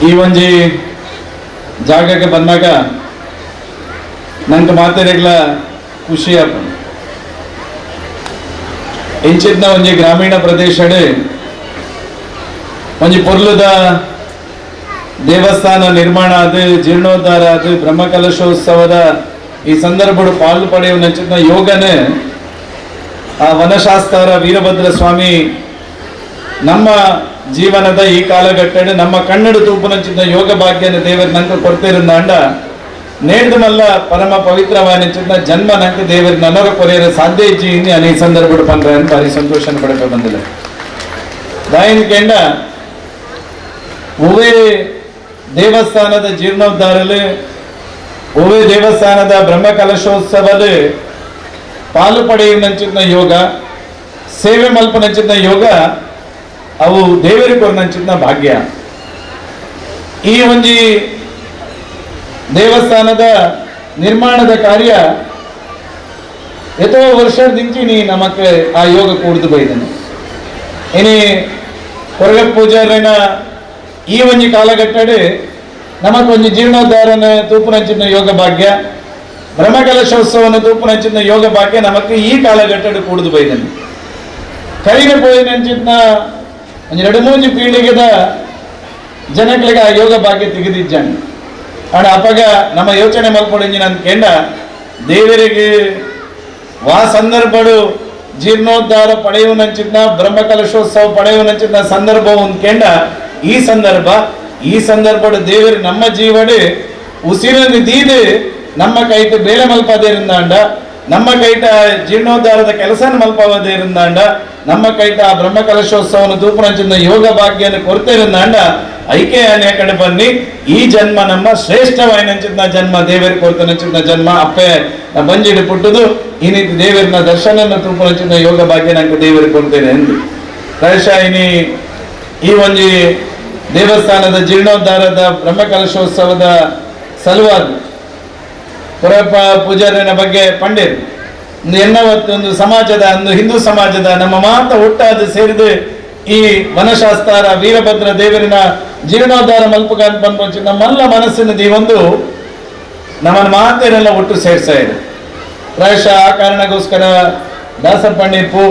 ಈ ಒಂಜಿ ಜಾಗಕ್ಕೆ ಬಂದಾಗ ನಂಗೆ ಮಾತಾಡಲ ಖುಷಿ ಆಪ. ಇಂಚಿನ ಒಂಜಿ ಗ್ರಾಮೀಣ ಪ್ರದೇಶಡ್ ಒಂಜಿ ಪೊರ್ಲುದ ದೇವಸ್ಥಾನ ನಿರ್ಮಾಣ ಅದು ಜೀರ್ಣೋದ್ಧಾರ ಅದು ಬ್ರಹ್ಮಕಲಶೋತ್ಸವದ ಈ ಸಂದರ್ಭ ಪಾಲು ಪಡೆಯುವ ಯೋಗನೇ ಆ ವನಶಾಸ್ತ್ರ ವೀರಭದ್ರ ಸ್ವಾಮಿ ನಮ್ಮ ಜೀವನದ ಈ ಕಾಲಘಟ್ಟ ನಮ್ಮ ಕನ್ನಡ ತೂಪುನಂಚಿನ ಯೋಗ ಭಾಗ್ಯನ ದೇವರು ನಂಗೆ ಕೊಡ್ತಿರುಂದಾಂಡ ನೇಡ್ದು ಮಲ್ಲ ಪರಮ ಪವಿತ್ರವಾದ ಜನ್ಮ ನಂಗೆ ದೇವರು ನನಗ ಕೊರೆಯರ ಸಾಧ್ಯ ಇಜ್ಜಿ ಇನ್ನು ಈ ಸಂದರ್ಭ ಪಂದ್ರ ಅಂತ ಭಾರಿ ಸಂತೋಷ ಪಡಕ ಬಂದಿಲ್ಲ. ದಾಯಿನ ಕೇಂಡ ಒವೇ ದೇವಸ್ಥಾನದ ಜೀರ್ಣೋದ್ಧಾರಲು ಒವೇ ದೇವಸ್ಥಾನದ ಬ್ರಹ್ಮಕಲಶೋತ್ಸವದ ಪಾಲು ಪಡೆಯುವಂಚಿನ ಯೋಗ ಸೇವೆ ಮಲ್ಪನಂಚಿನ ಯೋಗ ಅವು ದೇವರಿಗೆ ಕೊರನಂಚಿನ ಭಾಗ್ಯ. ಈ ಒಂಜಿ ದೇವಸ್ಥಾನದ ನಿರ್ಮಾಣದ ಕಾರ್ಯ ಎಷ್ಟೋ ವರ್ಷದಿಂಚಿ ನಮಕ್ಕೆ ಆ ಯೋಗ ಕೂಡ್ದು ಬೈದನು ಇನಿ ಕೊರಗ ಪೂಜಾರನ ಈ ಒಂಜಿ ಕಾಲಘಟ್ಟಡ್ ನಮಕೊಂಜಿ ಜೀರ್ಣೋದ್ಧಾರನ ತೂಪುನಂಚಿನ ಯೋಗ ಭಾಗ್ಯ ಬ್ರಹ್ಮಕಲಶೋತ್ಸವನ ತೂಪುನಂಚಿನ ಯೋಗ ಭಾಗ್ಯ ನಮಕ್ಕೆ ಈ ಕಾಲಘಟ್ಟಡ್ ಕೂಡ್ದು ಬೈದನು. ಕೈಗೆ ಪೋಯಿನಂಚಿನ ಒಂದು 2-3 ಪೀಳಿಗೆದ ಜನಗಳಿಗೆ ಆ ಯೋಗ ಭಾಗ್ಯ ತೆಗೆದಿದ್ದಾನೆ. ಆಡ ಅಪಗ ನಮ್ಮ ಯೋಚನೆ ಮಲ್ಪೊಡಿಂಜಿನ ಅಂತ ಕೇಂಡ ದೇವರಿಗೆ ವಾ ಸಂದರ್ಭಡು ಜೀರ್ಣೋದ್ಧಾರ ಪಡೆಯುವನಂಚಿನ ಬ್ರಹ್ಮಕಲಶೋತ್ಸವ ಪಡೆಯುವನಂಚಿನ ಸಂದರ್ಭ ಒಂದು ಕೇಂಡ ಈ ಸಂದರ್ಭಡು ದೇವರು ನಮ್ಮ ಜೀವಡು ಉಸಿರನ್ನು ದೀದು ನಮ್ಮ ಕೈಟ್ ಬೇಳೆ ಮಲ್ಪದೇರಿಂದಾಂಡ ನಮ್ಮ ಕೈಟ ಜೀರ್ಣೋದ್ಧಾರದ ಕೆಲಸ ಮಲ್ಪವದೇರಿಂದಾಂಡ ನಮ್ಮ ಕೈಟ ಆ ಬ್ರಹ್ಮಕಲಶೋತ್ಸವನ ತೂಪುನಂಚಿನ ಯೋಗ ಭಾಗ್ಯನ ಕೊರತೆರಿಂದಾಂಡ ಐಕೆ ಆನೆ ಕಡೆ ಬನ್ನಿ ಈ ಜನ್ಮ ನಮ್ಮ ಶ್ರೇಷ್ಠವಾಯಿನಂಚಿನ ಜನ್ಮ ದೇವರ ಕೊರತನಂಚಿನ ಜನ್ಮ ಅಪ್ಪೆ ಬಂಜಿಡು ಪುಟ್ಟದು ಈ ರೀತಿ ದೇವರನ್ನ ದರ್ಶನ ತೂಪುನಂಚಿನ ಯೋಗ ಭಾಗ್ಯ ನಂಗೆ ದೇವರಿಗೆ ಕೊಡ್ತೇನೆ ಎಂದು ಪ್ರಾಯಶಃ ಈ ಒಂಜಿ ದೇವಸ್ಥಾನದ ಜೀರ್ಣೋದ್ಧಾರದ ಬ್ರಹ್ಮಕಲಶೋತ್ಸವದ ಸಲುವಾಗಿ ಪುರಪ್ಪ ಪೂಜಾರನ ಬಗ್ಗೆ ಪಂಡಿರ್ ಒಂದು ಸಮಾಜದ ಒಂದು ಹಿಂದೂ ಸಮಾಜದ ನಮ್ಮ ಮಾತ ಒಟ್ಟಾದ ಸೇರಿದು ಈ ವನಶಾಸ್ತ್ರ ವೀರಭದ್ರ ದೇವರಿನ ಜೀರ್ಣೋದ್ಧಾರ ಮಲ್ಪಗಾನ್ ಬಂದು ನಮ್ಮೆಲ್ಲ ಮನಸ್ಸಿನ ಒಂದು ನಮ್ಮನ್ನು ಮಾತೇನೆಲ್ಲ ಒಟ್ಟು ಸೇರ್ಸಾ ಇದೆ. ಪ್ರಾಯಶಃ ಆ ಕಾರಣಕ್ಕೋಸ್ಕರ ದಾಸಪ್ಪಣ್ಣಿಪ್ಪು,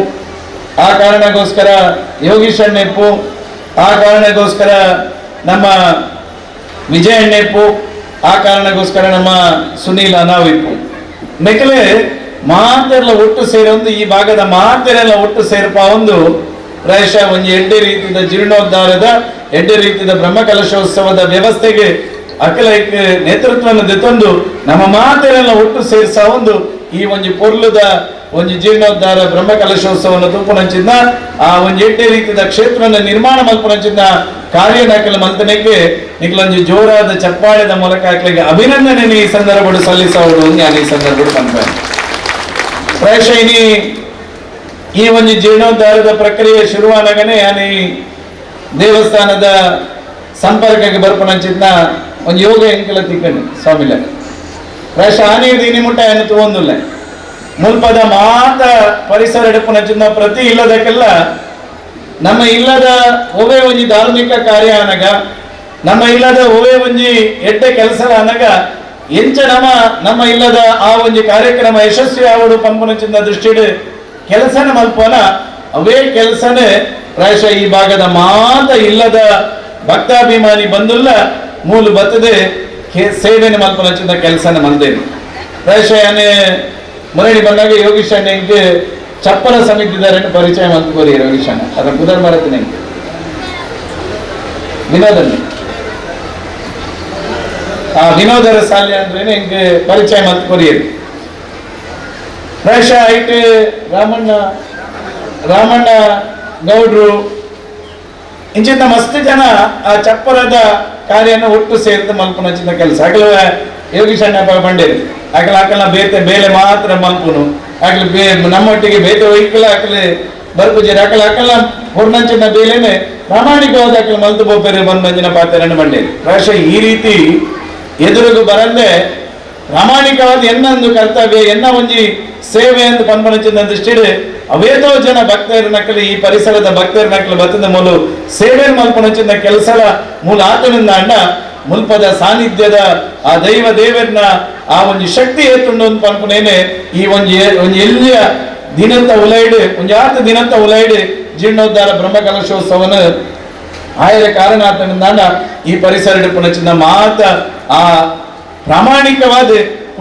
ಆ ಕಾರಣಕ್ಕೋಸ್ಕರ ಯೋಗೀಶಣ್ಣಿಪ್ಪು, ಆ ಕಾರಣಕ್ಕೋಸ್ಕರ ನಮ್ಮ ವಿಜಯಣ್ಣೆಪ್ಪು, ಆ ಕಾರಣಕ್ಕೋಸ್ಕರ ನಮ್ಮ ಸುನೀಲ್ ಅನಾವಿಪ್ಪು ಮೆಕ್ಕಲೆ ಮಾತೆಲ್ಲ ಒಟ್ಟು ಸೇರೊಂದು ಈ ಭಾಗದ ಮಾತೆಲ್ಲ ಒಟ್ಟು ಸೇರ್ಪ ಒಂದು ಪ್ರಾಯಶಃ ಒಂದು ಎಡ್ಡೆ ರೀತಿಯ ಜೀರ್ಣೋದ್ಧಾರದ ಎಡ್ಡೆ ರೀತಿಯ ಬ್ರಹ್ಮಕಲಶೋತ್ಸವದ ವ್ಯವಸ್ಥೆಗೆ ಅಖಿಲೈಕ್ ನೇತೃತ್ವವನ್ನು ದೆತ್ತೊಂದು ನಮ್ಮ ಮಾತೆಲ್ಲ ಒಟ್ಟು ಸೇರಿಸ ಒಂದು ಈ ಒಂದು ಪೊರ್ಲುದ ಒಂದು ಜೀರ್ಣೋದ್ಧಾರ ಬ್ರಹ್ಮಕಲಶೋತ್ಸವವನ್ನು ತೂಪುನಂಚಿನ ಆ ಒಂದು ಎಡ್ಡೆ ರೀತಿಯ ಕ್ಷೇತ್ರವನ್ನು ನಿರ್ಮಾಣ ಮಲ್ಪನಂಚಿನ ಕಾರ್ಯ ನಾಕಲ ಮಂತನೆಗೆ ನಿಕ್ಲೊಂದು ಜೋರಾದ ಚಪ್ಪಾಳೆದ ಮೂಲಕ ಹಾಕ್ಲಿಕ್ಕೆ ಅಭಿನಂದನೆ ಈ ಸಂದರ್ಭ ಸಲ್ಲಿಸೋಡು ನಾನು ಈ ಸಂದರ್ಭ ಬಂದ ಪ್ರಾಯಶಃ ಈ ಒಂದು ಜೀರ್ಣೋದ್ಧಾರದ ಪ್ರಕ್ರಿಯೆ ಶುರುವಾನಾಗನೇ ನಾನು ಈ ದೇವಸ್ಥಾನದ ಸಂಪರ್ಕಕ್ಕೆ ಬರ್ಪನಂಚಿನ ಒಂದು ಯೋಗ ಎಂಕಲ ತಿಕ್ಕಂಡು ಸ್ವಾಮಿಲ ಪ್ರಾಯಶಃ ಆನೆಯದು ಇನಿ ಮುಟ್ಟ ಏನು ತಗೊಂದಿಲ್ಲ ಮುಲ್ಪದ ಮಾತ ಪರಿಸರ ಎಡುಪನಂಚಿನ ಪ್ರತಿ ಇಲ್ಲದಕ್ಕೆಲ್ಲ ನಮ್ಮ ಇಲ್ಲದ ಒವೇ ಒಂಜಿ ಧಾರ್ಮಿಕ ಕಾರ್ಯ ಅನಗ ನಮ್ಮ ಇಲ್ಲದ ಒವೇ ಒಂಜಿ ಎಡ್ಡೆ ಕೆಲಸ ಅನಗ ಎಂಚ ನಮ್ಮ ಇಲ್ಲದ ಆ ಒಂದು ಕಾರ್ಯಕ್ರಮ ಯಶಸ್ವಿ ಆವಡು ಪಂಪನಚಿನ ದೃಷ್ಟಿಡು ಕೆಲಸನ ಮಲ್ಪನ ಅವೇ ಕೆಲಸನೇ ಪ್ರಾಯಶಃ ಈ ಭಾಗದ ಮಾತ ಇಲ್ಲದ ಭಕ್ತಾಭಿಮಾನಿ ಬಂದುಲ್ಲ ಮೂಲ ಬತ್ತದೆ ಸೇವೆನ ಮಲ್ಪನಚಿನ ಕೆಲಸನ ಮಲ್ದೇನೆ. ಪ್ರಾಯಶಃ ಆನೆ ಮರಳಿ ಬಂದಾಗ ಯೋಗೀಶಣ್ಣಿಗೆ ಚಪ್ಪಲ ಸಮಿತಿದಾರನ್ನು ಪರಿಚಯ ಮಲ್ಕೋರಿ ಯೋಗೀಶಣ್ಣ ಅದರ ಕುದರ್ ಮರತಿನ ವಿನೋದನ್ನು ಆ ವಿನೋದರ ಶಾಲೆ ಅಂದ್ರೆ ಹಿಂಗೆ ಪರಿಚಯ ಮತ್ತು ಕೊರಿಯರು ಪ್ರಾಯಶಃ ಐಟ್ ರಾಮಣ್ಣ ಗೌಡ್ರು ಇಂಚಿನ ಮಸ್ತ್ ಜನ ಆ ಚಪ್ಪರದ ಕಾರ್ಯನ ಒಟ್ಟು ಸೇರಿದ ಮಲ್ಪನಂಚಿನ ಕೆಲಸ ಆಗಲ ಯೋಗೀಶಣ್ಣ ಬಂಡೇರಿ ಆಗಲ ಬೇಲೆ ಮಾತ್ರ ಮಲ್ಪುನು ಆಗ್ಲಿ ನಮ್ಮೊಟ್ಟಿಗೆ ಬೇತೆ ಒಯ್ಕಲ ಹಾಕಲಿ ಬರ್ಪುಜಿ ಹಾಕಲ ಹೊರ್ನಂಚಿನ ಬೇಲೆನೆ ಪ್ರಾಮಾಣಿಕವಾದ ಹಾಕಲು ಮಲ್ತು ಬೋಪೇರಿ ಬಂದಂಜಿನ ಪಾತ್ರೆಯನ್ನು ಬಂಡೇರಿ ಪ್ರಾಯಶಃ ಈ ರೀತಿ ಎದುರುಗು ಬರಂದೆ ಪ್ರಾಮಾಣಿಕವಾದ ಎನ್ನೊಂದು ಕರ್ತವ್ಯ ಎನ್ನ ಒಂಜಿ ಸೇವೆ ಎಂದು ಪನ್ಪನಚಿನ ದೃಷ್ಟಿಡ್ ಅವೇತೋ ಜನ ಭಕ್ತರ ನಕಲಿ ಈ ಪರಿಸರದ ಭಕ್ತರ ನಕಲು ಬತ್ತದ ಮೂಲ ಸೇವೆ ಮಲ್ಪನಚಿನ ಕೆಲಸದ ಮೂಲ ಆತನಿಂದ ಅಂಡ ಮುಲ್ಪದ ಸಾನ್ನಿಧ್ಯದ ಆ ದೈವ ದೇವರನ್ನ ಆ ಒಂದು ಶಕ್ತಿ ಏತುಂಡು ಅಂತ ಪನ್ಪನೇನೆ ಈ ಒಂದು ಎಲ್ಲಿಯ ದಿನಂತ ಉಲೈಡ್ ಒಂದು 8 ದಿನಂತ ಉಲೈಡ್ ಜೀರ್ಣೋದ್ಧಾರ ಬ್ರಹ್ಮ ಕಲಶೋತ್ಸವನ ಆಯರ ಕಾರಣ ಆತನಿಂದ ಈ ಪರಿಸರ ಪುನಚಿನ ಮಾತ ಆ ಪ್ರಾಮಾಣಿಕವಾದ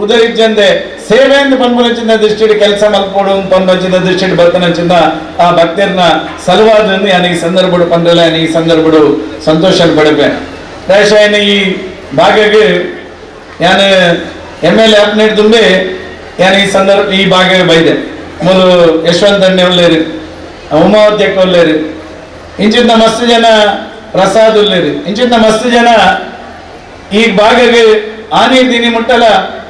ಉದರಿಜ್ಜಂದೆ ಸೇವೆ ಎಂದು ಪನ್ಪನಚಿನ ದೃಷ್ಟಿಡ್ ಕೆಲಸ ಮಲ್ಪೋಡು ಪನ್ಪನಚಿನ ದೃಷ್ಟಿಡ್ ಬರ್ತನಚಿನ ಆ ಭಕ್ತರನ್ನ ಸಲುವಾದ್ರಿಂದ ಯಾನ ಈ ಸಂದರ್ಭಡು ಪಂದ್ರಲ್ಲ ಈ ಸಂದರ್ಭಡು ಸಂತೋಷ ಪಡಬೆ ಪ್ರಾಯಶಃ ಈ ಭಾಗಕ್ಕೆ ಯಾನ MLA ಅಪ್ನೇಟ್ ತುಂಬಿ ಯಾನ ಈ ಸಂದರ್ಭ ಈ ಭಾಗಕ್ಕೆ ಬೈದೆ ಮೊದಲು ಯಶವಂತ ಅಣ್ಣೆ ಒಳ್ಳೆರು ಉಮಾವತ್ಯಕ್ಕೆ ಒಳ್ಳೆರು ಇಂಚಿನ ಮಸ್ತ್ ಜನ ಪ್ರಸಾದ್ ಒಳ್ಳೆರು ಇಂಚಿನ ಮಸ್ತ್ ಜನ ಈ ಭಾಗಕ್ಕೆ ಆನೆ ದಿನಿ ಮುಟ್ಟಲ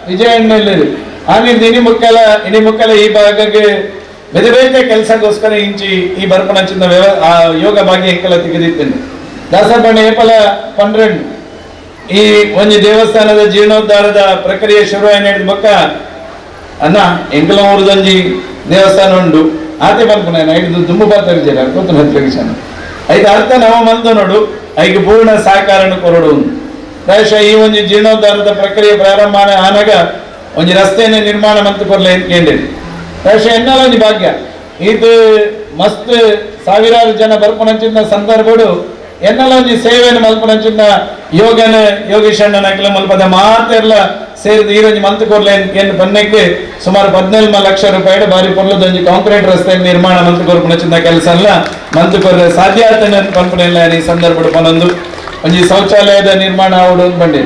ವಿಜಯ ಎಣ್ಣೆಲ್ಲರು ಆನೆ ದಿನಿ ಮುಕ್ಕಲ ಇನಿ ಮುಕ್ಕಲ ಈ ಭಾಗಕ್ಕೆ ಬೇರೆ ಬೇರೆ ಕೆಲಸಕ್ಕೋಸ್ಕರ ಇಂಚಿ ಈ ಬರ್ಪಣಚಿನ ಆ ಯೋಗ ಭಾಗ್ಯ ಎಂಕಲ ತೆಗೆದಿದ್ದೇನೆ ದಾಸಪಣ್ಣ ಏಪಲ 12 ಈ ಒಂದು ದೇವಸ್ಥಾನದ ಜೀರ್ಣೋದ್ಧಾರದ ಪ್ರಕ್ರಿಯೆ ಶುರು ಆಯ್ತು ಬೊಕ್ಕ ಅನ್ನ ಎಂಕಲ ಊರದೊಂಜಿ ದೇವಸ್ಥಾನ ಉಂಡು ಆತೆ ಪನ್ಪುನ ಐದು ದುಂಬು ಬರ್ತಾರೆ ಅರ್ಕೋತ ಐದು ಅರ್ಥ ನವ ಮಂತ ನೋಡು ಐದು ಪೂರ್ಣ ಸಹಕಾರನ ಕೊರಡು ಪ್ರಾಯಶಃ ಈ ಒಂದು ಜೀರ್ಣೋದ್ಧಾರದ ಪ್ರಕ್ರಿಯೆ ಪ್ರಾರಂಭ ಆನಾಗ ಒಂದು ರಸ್ತೆಯನ್ನು ನಿರ್ಮಾಣ ಮಂತ್ ಕೊರ್ಲೆ ಕೇಂದ್ರಿ ಪ್ರಾಯಶಃ ಎನ್ನಲ ಒಂದು ಭಾಗ್ಯ ಇದು ಮಸ್ತ್ ಸಾವಿರಾರು ಜನ ಬರ್ಪಣಚಿನ ಸಂದರ್ಭಡು ಎನ್ನಲ ಒಂದು ಸೇವೆಯನ್ನು ಮಲ್ಪನಚಿನ ಯೋಗನ ಯೋಗೀಶಣ್ಣ ನಕಲ ಮಲ್ಪದ ಮಾತೆಲ್ಲ ಸೇರಿದ ಈ ಒಂದು ಮಂತ್ ಕೊರ್ಲೆ ಏನು ಬನ್ನಕ್ಕೆ ಸುಮಾರು 14 ಲಕ್ಷ ರೂಪಾಯಿ ಬಾರಿ ಪೊರ್ಲದೊಂದು ಕಾಂಕ್ರೀಟ್ ರಸ್ತೆ ನಿರ್ಮಾಣ ಮಂತ್ ಕೊರ್ಪಣಚಿನ ಕೆಲಸ ಎಲ್ಲ ಮಂತ್ ಕೊರ್ರೆ ಸಾಧ್ಯ ಆತನ ಪನ್ಪನೆಲ್ಲ ಈ ಸಂದರ್ಭಡು ಪನೊಂದು ಒಂದು ಶೌಚಾಲಯದ ನಿರ್ಮಾಣ ಆವಡು ಬಂಡಿ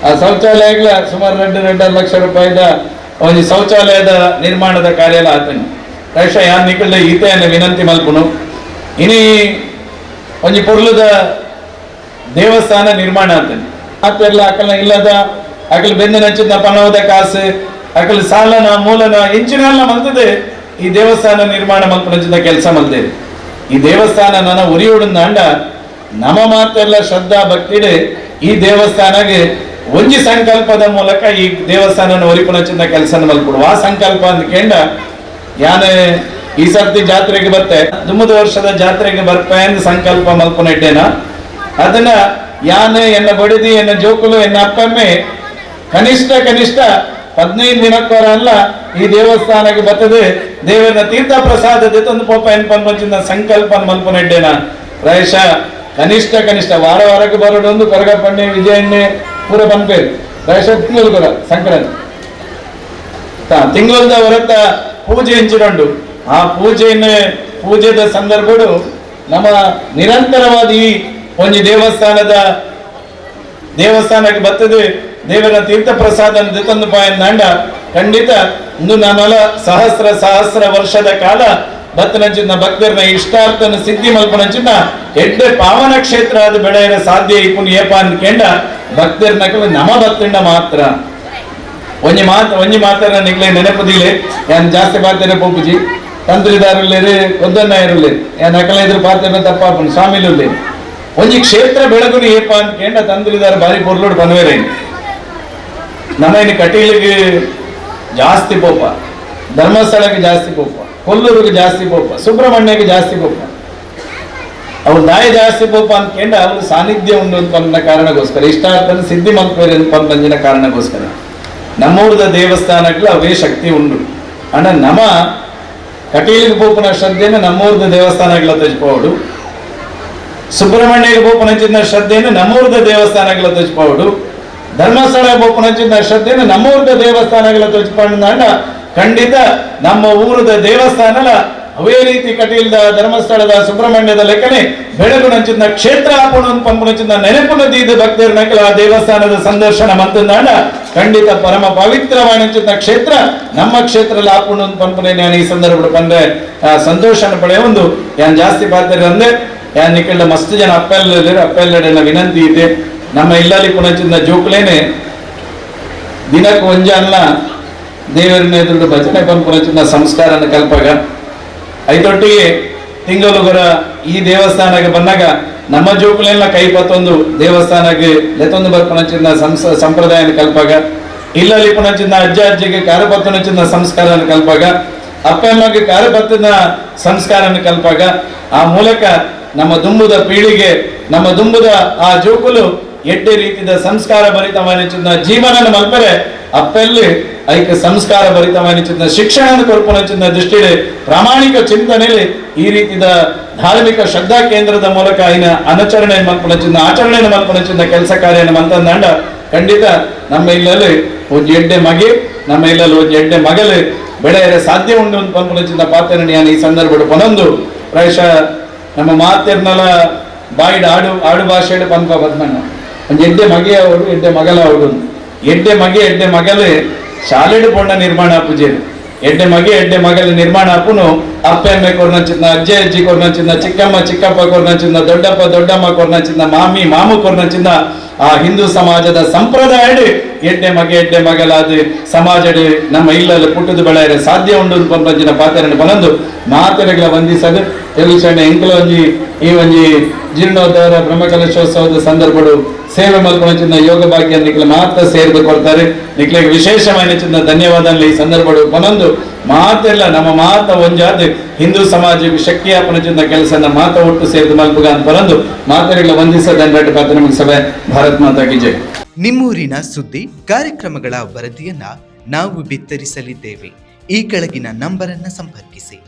ಆ ಶೌಚಾಲಯಗಳ ಸುಮಾರು 2 ಲಕ್ಷ ರೂಪಾಯಿದ ಒಂದು ಶೌಚಾಲಯದ ನಿರ್ಮಾಣದ ಕಾರ್ಯ ಎಲ್ಲ ಆತನು ಪ್ರಾಯಶಃ ಯಾನ್ ನಿಕಲ್ದ ಈತೆಯನ್ನು ವಿನಂತಿ ಮಲ್ಪುನು ಇನಿ ಒಂದು ಪೊರ್ಲದ ದೇವಸ್ಥಾನ ನಿರ್ಮಾಣ ಆತನು ಆತೆಲ್ಲ ಅಕಲ್ನ ಇಲ್ಲದ ಅಕಲ್ ಬೆಂದು ನಚ್ಚಿದ ಪಣವದ ಕಾಸು ಅಕಲ್ ಸಾಲನ ಮೂಲನ ಇಂಚಿನೆಲ್ಲ ಮಲ್ತದೆ ಈ ದೇವಸ್ಥಾನ ನಿರ್ಮಾಣ ಮಲ್ಪನಚಿದ ಕೆಲಸ ಮಲ್ತೇವೆ ಈ ದೇವಸ್ಥಾನ ನನ್ನ ಉರಿಯೋಡನ್ನ ಅಂಡ ನಮ್ಮ ಮಾತೆಲ್ಲ ಶ್ರದ್ಧಾ ಭಕ್ತಿಡೆ ಈ ದೇವಸ್ಥಾನಗೆ ಒಂಜಿ ಸಂಕಲ್ಪದ ಮೂಲಕ ಈ ದೇವಸ್ಥಾನ ಒರಿಪುನಚಿನ ಕೆಲಸ ಮಲ್ಕೊಡು ಆ ಸಂಕಲ್ಪ ಅಂತ ಕೇಂಡ ಯಾನ ಈ ಸರ್ತಿ ಜಾತ್ರೆಗೆ ಬರ್ತೆ 9 ವರ್ಷದ ಜಾತ್ರೆಗೆ ಬರ್ಪೆ ಎಂದು ಸಂಕಲ್ಪ ಮಲ್ಪನಿಟ್ಟೇನ ಅದನ್ನ ಯಾನ ಎನ್ನ ಬಡಿದಿ ಎನ್ನ ಜೋಕುಲು ಎನ್ನ ಅಪ್ಪಮ್ಮೆ ಕನಿಷ್ಠ 15 ದಿನಕ್ಕವರ ಅಲ್ಲ ಈ ದೇವಸ್ಥಾನಕ್ಕೆ ಬರ್ತದೆ ದೇವರ ತೀರ್ಥ ಪ್ರಸಾದ ಜೊತೆ ಪೋಪ ಎನ್ ಪನ್ಪಂಚಿನ ಸಂಕಲ್ಪ ಮಲ್ಪನಿಟ್ಟೇನ ಪ್ರಾಯಶಃ ಕನಿಷ್ಠ ವಾರಕ್ಕೆ ಬರೋದೊಂದು ಕೊರಗಪ್ಪಣ್ಣೆ ವಿಜಯಣ್ಣೆ ಪೂರ ಪನ್ಪೇರು ಪ್ರಾಯಶಃ ತಿಂಗಳು ಕೊರ ಸಂಕ್ರಾಂತಿ ತಿಂಗಳದ ಹೊರತ ಪೂಜೆ ಹೆಂಚಿಕೊಂಡು ಆ ಪೂಜೆದ ಸಂದರ್ಭಡು ನಮ್ಮ ನಿರಂತರವಾದ ಈ ಒಂದು ದೇವಸ್ಥಾನಕ್ಕೆ ಬರ್ತದೆ ದೇವರ ತೀರ್ಥ ಪ್ರಸಾದ ಜೊತೊಂದು ಪಾಯಂದ ಖಂಡಿತ ಇಂದು ನಾನಲ್ಲ ಸಹಸ್ರ ವರ್ಷದ ಕಾಲ ಬತ್ತನಂಚಿನ ಭಕ್ತರನ್ನ ಇಷ್ಟಾರ್ಥನ ಸಿದ್ಧಿ ಮಲ್ಪನಂಚಿನ ಎಡ್ಡೆ ಪಾವನ ಕ್ಷೇತ್ರ ಅದು ಬೆಳೆಯರ ಸಾಧ್ಯ ಇಪ್ಪುನ್ ಏಪ ಅಂದ್ಕೊಂಡ ಭಕ್ತರ ನಕಲು ನಮ ಭಕ್ತಂಡ ಮಾತ್ರ ಒಂಜಿ ಮಾತರ ನಿಗ್ಲೆ ನೆನಪದಿಲೆ ಯಾನ್ ಜಾಸ್ತಿ ಪಾರ್ತೇನೆ ಪೋಪುಜಿ ತಂತ್ರಿದಾರುಲ್ಲೇರಿ ಕೊದ್ದನ್ನಾಯರುಲ್ಲೇರಿ ಯಾನ್ ನಕಲ ಎದುರು ಪಾರ್ತೇನೆ ತಪ್ಪಾಪನ್ ಸ್ವಾಮಿಲುಲ್ಲೆ ಒಂಜಿ ಕ್ಷೇತ್ರ ಬೆಳಗುನು ಏಪ ಅಂದ್ಕೊಂಡ ತಂತ್ರಿದಾರ ಬಾರಿ ಪೊರ್ಲೋಡು ಪನ್ವೇರೆ ನಮ್ಮನ್ನು ಕಟೀಲಿಗೆ ಜಾಸ್ತಿ ಪೋಪ ಧರ್ಮಸ್ಥಳಕ್ಕೆ ಜಾಸ್ತಿ ಪೋಪ ಕೊಲ್ಲೂರಿಗೆ ಜಾಸ್ತಿ ಪೋಪ ಸುಬ್ರಹ್ಮಣ್ಯಕ್ಕೆ ಜಾಸ್ತಿ ಪೋಪ ಅವ್ರು ದಾಯ ಜಾಸ್ತಿ ಪೋಪ ಅಂದ್ಕೊಂಡ ಅವ್ರ ಸಾನ್ನಿಧ್ಯ ಉಂಡು ಅಂತ ಕಾರಣಕ್ಕೋಸ್ಕರ ಇಷ್ಟಾರ್ಥನ ಸಿದ್ಧಿ ಮಲ್ಪೇರಿ ಅಂತ ಕಾರಣಕ್ಕೋಸ್ಕರ ನಮ್ಮೂರದ ದೇವಸ್ಥಾನಗಳು ಅವೇ ಶಕ್ತಿ ಉಂಡು ಅಣ್ಣ ನಮ್ಮ ಕಟೀಲಿಗೆ ಪೋಪನ ಶ್ರದ್ಧೆಯನ್ನು ನಮ್ಮೂರದ ದೇವಸ್ಥಾನಗಳ ತಜ್ಪೋಡು ಸುಬ್ರಹ್ಮಣ್ಯಗೆ ಪೋಪನ ಶ್ರದ್ಧೆಯನ್ನು ನಮ್ಮೂರದ ದೇವಸ್ಥಾನಗಳ ತಜ್ಪೋಡು ಧರ್ಮಸ್ಥಳ ಪೋಪನ ಶ್ರದ್ಧೆಯನ್ನು ನಮ್ಮೂರದ ದೇವಸ್ಥಾನಗಳ ತಜ್ಕೊಂಡ ಖಂಡಿತ ನಮ್ಮ ಊರದ ದೇವಸ್ಥಾನದ ಅವೇ ರೀತಿ ಕಟೀಲ್ದ ಧರ್ಮಸ್ಥಳದ ಸುಬ್ರಹ್ಮಣ್ಯದ ಲೆಕ್ಕನೆ ಬೆಳಗುನಂಚಿನ ಕ್ಷೇತ್ರ ಪಂಪುನಂಚಿನ ನೆನಪುನದೀದ ಭಕ್ತರ ನಕಲ ಆ ದೇವಸ್ಥಾನದ ಸಂದರ್ಶನ ಮಂತಂದಾಂಡ ಖಂಡಿತ ಪರಮ ಪವಿತ್ರವಾಣಿಂಚಿನ ಕ್ಷೇತ್ರ ನಮ್ಮ ಕ್ಷೇತ್ರ ಆಪುಣ ಪಂಪನೆ ನಾನು ಈ ಸಂದರ್ಭ ಬಂದ್ರೆ ಸಂತೋಷನ ಪಡೆಯ ಒಂದು ಯಾನ್ ಜಾಸ್ತಿ ಪಾತ್ರ ಅಂದ್ರೆ ಯಾನ್ ನಿಕಲ್ಡ ಮಸ್ತ್ ಜನ ಅಪ್ಪೆಲ್ಲ ವಿನಂತಿ ಇದೆ ನಮ್ಮ ಇಲ್ಲಲ್ಲಿ ಪುನಚಿನ ಜೋಕ್ಲೇನೆ ದಿನಕ್ಕೆ ಒಂಜಲ್ಲ ದೇವರನ್ನ ಎದುರು ಭಜನೆ ಪಂಪುನಚಿನ ಸಂಸ್ಕಾರನ ಕಲ್ಪಗ ಐದೊಟ್ಟಿಗೆ ತಿಂಗಳುಗರ ಈ ದೇವಸ್ಥಾನಕ್ಕೆ ಬಂದಾಗ ನಮ್ಮ ಜೋಕುಲೆಲ್ಲ ಕೈ ಪತ್ತೊಂದು ದೇವಸ್ಥಾನಕ್ಕೆ ಲೆತ್ತೊಂದು ಬರ್ಪನಚಿನ ಸಂಪ್ರದಾಯನ ಕಲ್ಪಗ ಇಲ್ಲಲ್ಲಿ ಪುನಚಿಂದ ಅಜ್ಜ ಅಜ್ಜಿಗೆ ಕಾರ್ಯಪತ್ತನ ಸಂಸ್ಕಾರನ ಕಲ್ಪಾಗ, ಅಪ್ಪ ಅಮ್ಮಗೆ ಕಾರ್ಯಪತ್ತನ ಸಂಸ್ಕಾರನ ಕಲ್ಪಾಗ, ಆ ಮೂಲಕ ನಮ್ಮ ದುಂಬುದ ಪೀಳಿಗೆ, ನಮ್ಮ ದುಂಬುದ ಆ ಜೋಕುಲು ಎಡ್ಡೆ ರೀತಿಯ ಸಂಸ್ಕಾರ ಭರಿತವಾನಿಚಿನ ಜೀವನ ಮಲ್ಪರೆ ಅಪ್ಪಲ್ಲಿ ಐಕ ಸಂಸ್ಕಾರ ಭರಿತವಾನಿಚಿನ ಶಿಕ್ಷಣದ ಕೊರಪುನಚಿನ ದೃಷ್ಟಿಯಲ್ಲಿ ಪ್ರಾಮಾಣಿಕ ಚಿಂತನೆಯಲ್ಲಿ ಈ ರೀತಿಯ ಧಾರ್ಮಿಕ ಶ್ರದ್ಧಾ ಕೇಂದ್ರದ ಮೂಲಕ ಐನ ಅನುಚರಣೆ ಮಲ್ಪುನಚಿನ ಆಚರಣೆ ಮಲ್ಪುನಚಿನ ಕೆಲಸ ಕಾರ್ಯನ ಮಂತಂದಾಂಡ ಖಂಡಿತ ನಮ್ಮ ಇಲ್ಲಲ್ಲಿ ಒಂದು ಎಡ್ಡೆ ಮಗೆ, ನಮ್ಮ ಇಲ್ಲಲ್ಲಿ ಒಂದು ಎಡ್ಡೆ ಮಗಲು ಬೆಳೆಯರೆ ಸಾಧ್ಯ ಉಂಟು ಅಂತ ಪಂಪುನಚಿನ ಪಾತ್ರ ನಾನು ಈ ಸಂದರ್ಭ ಪೊನೊಂದು ಪ್ರಾಯಶಃ ನಮ್ಮ ಮಾತಿರ್ನಲ ಬಾಯಿಡ್ ಆಡು ಭಾಷೆಡ್ ಪಂಪ ಬದ್ಮಣ್ಣ ಒಂದು ಎಡ್ಡೆ ಮಗೆ ಅವರು ಎಡ್ಡೆ ಮಗಲ ಅವರು ಎಡ್ಡೆ ಮಗೆ ಎಡ್ಡೆ ಮಗಲು ಶಾಲೆಡ್ ಪೊಂಡ ನಿರ್ಮಾಣ ಪೂಜೆ ಎಡ್ಡೆ ಮಗೆ ಎಡ್ಡೆ ಮಗಲ ನಿರ್ಮಾಣ ಅಪ್ಪನು ಅಪ್ಪ ಎಮ್ಮೆ ಕೊರ್ನಚಿನ್ನ ಅಜ್ಜೆ ಅಜ್ಜಿ ಕೊರ್ನಚಿನ್ನ ಚಿಕ್ಕಮ್ಮ ಚಿಕ್ಕಪ್ಪ ಕೊರ್ನಚಿನ್ನ ದೊಡ್ಡಪ್ಪ ದೊಡ್ಡಮ್ಮ ಕೊರ್ನಚಿನ್ನ ಮಾಮಿ ಮಾಮು ಕೊರ್ನಚಿನ್ನ ಆ ಹಿಂದೂ ಸಮಾಜದ ಸಂಪ್ರದಾಯ ಎಡ್ಡೆ ಮಗೆ ಎಡ್ಡೆ ಮಗಲಾದ ಸಮಾಜಡ್ ನಮ್ಮ ಇಲ್ಲಲ್ಲಿ ಪುಟ್ಟದ ಬೆಳೆಯರೆ ಸಾಧ್ಯ ಉಂಡು ಪಂಪಂಚಿನ ಪಾತ್ರೆಯನ್ನು ಬನಂದು ಮಾತೆರೆಗಳ ವಂದಿಸದು ತೆಲುಚಣ್ಣ ಎಂಕಲ ಒಂಜಿ ಈ ಒಂಜಿ ಜೀರ್ಣೋದ್ಧಾರ ಬ್ರಹ್ಮಕಲಶೋತ್ಸವದ ಸಂದರ್ಭಗಳು ಸೇವೆ ಮಲ್ಪುನಚಿನ ಯೋಗ ಭಾಗ್ಯ ನಿಖಿಲ ಮಾತ್ರ ಸೇರಿದು ಕೊಡ್ತಾರೆ. ನಿಖಿಲಿಗೆ ವಿಶೇಷమైన ಚಿನ್ನ ಧನ್ಯವಾದ ಈ ಸಂದರ್ಭಗಳು ಪನೊಂದು ಮಾತೆಲ್ಲ ನಮ್ಮ ಮಾತ ಒಂಜಾದ ಹಿಂದೂ ಸಮಾಜಕ್ಕೆ ಶಕ್ತಿಯಾಪನಚಿನ ಕೆಲಸನ ಮಾತ ಒಟ್ಟು ಸೇರಿದು ಮಲ್ಪುಗ ಅಂತ ಪನೊಂದು ಮಾತೆರೆಗಳ ವಂದಿಸದಂಡ್ರೆ ಪಾತ್ರ ನಮಗೆ ಸಭೆ ಭಾರತ್ ಮಾತಾ ಕಿ ಜೈ. ನಿಮ್ಮೂರಿನ ಸುದ್ದಿ ಕಾರ್ಯಕ್ರಮಗಳ ವರದಿಯನ್ನ ನಾವು ಬಿತ್ತರಿಸಲಿದ್ದೇವೆ. ಈ ಕೆಳಗಿನ ನಂಬರನ್ನು ಸಂಪರ್ಕಿಸಿ.